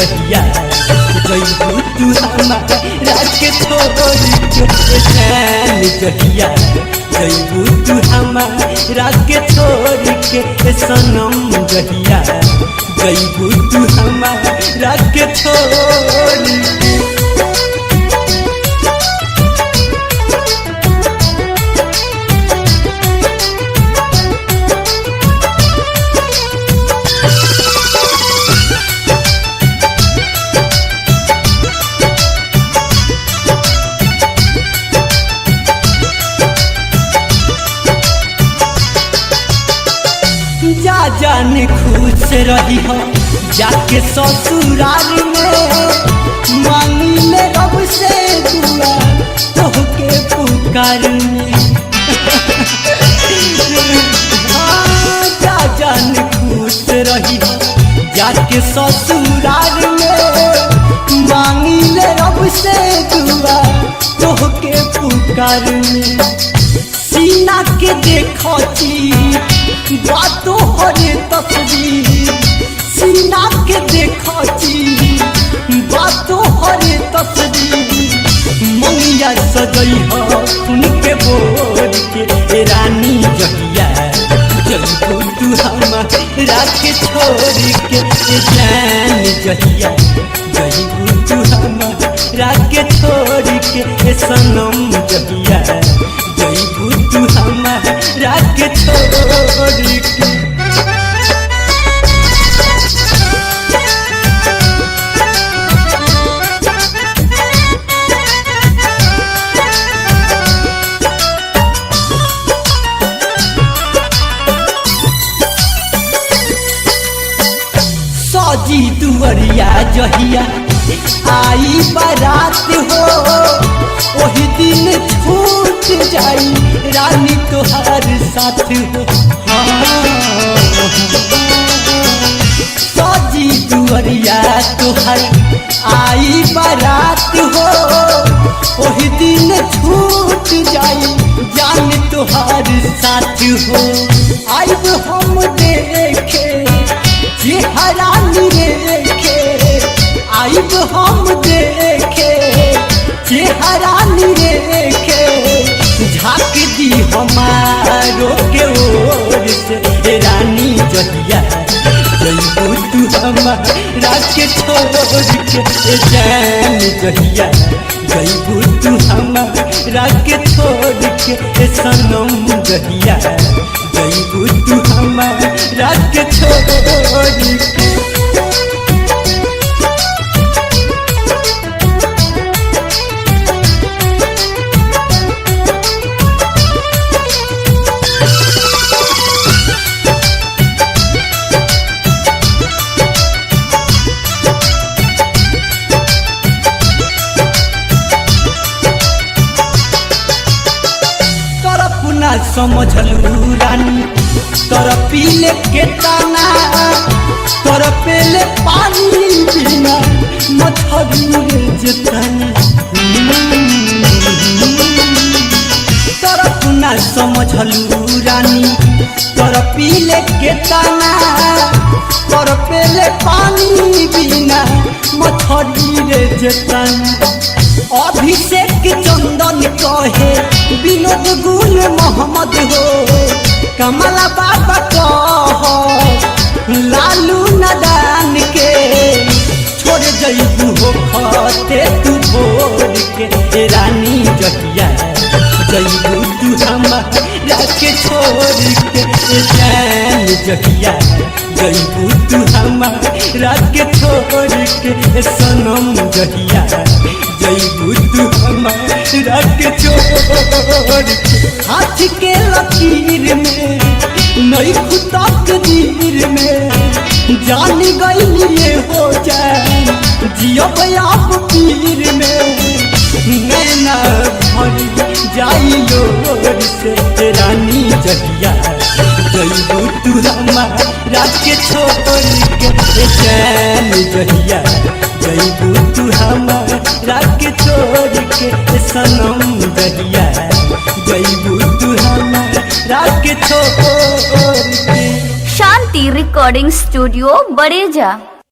जहिया जइबू तू हमारा के छोड़ के जान जहिया जइबू तू हमारा के छोड़ के सनम जहिया जइबू तू हमारा के छोड़ के। जा जाने खुश रही हो जाके ससुराल में मांगी ले रब से दुआ तोहके पुकार में। जा जाने खुश रही हो जाके ससुराल में मांगी ले रब से दुआ तोहके पुकार में। सीना के देखो बातों हरे तस्वीर सीना के देखो बातों हरे तस्वीर मंगिया सजई हो उनके बोल के रानी जहिया जइबू तू हमारा के छोड़ के जान जहिया जइबू तू हमारा के छोड़ के सनम जहिया जइबू तू हमारा के छोड़ के। सजी दुअरिया जहिया आई बारात हो वही दिन छूट जाई रानी तोहार साथ हो। सजी दुअरिया तोहार आई बारात हो वही दिन छूट जाई जान तोहार साथ हो। आइब हम देखे चेहरा निरेखे आइब हम देखे चेहरा निरेखे झाँक दी हमारो के ओर से रानी जहिया जइबू तू हमारा के छोड़ के जान जहिया जइबू तू हमारा के छोड़ के सनम जहिया जइबू तू हमारा के छोड़ के। समझलू रानी तोर पीले के ताना तोर पेले पानी बिना मछली जतना तोर पुना समझलू रानी तोर पीले के ताना तोर पेले पानी बिना मछली जतना। अभिषेक चंदन कहे विनोद गुल मोहम्मद हो कमला बाबा कह लालू नदान के छोड़ जइबू हो खते तू भोर के रानी जहिया जइबू तू हमारा के छोड़ के जान जहिया जइबू तू हमारा के छोड़ के सनम जहिया जइबू तू हमारा के छोड़ के। हाथ के लकीर में नई खुदा तकदीर में जान गई ये हो जाए जियब आप पीर में नैना भर जाई लोर से रानी जहिया जइबू तू हमारा के छोड़ के जान जहिया जइबू तू हमारा के छोड़ के सनम जहिया जइबू तू हमारा के छोड़ के। शांति रिकॉर्डिंग स्टूडियो बड़ेजा।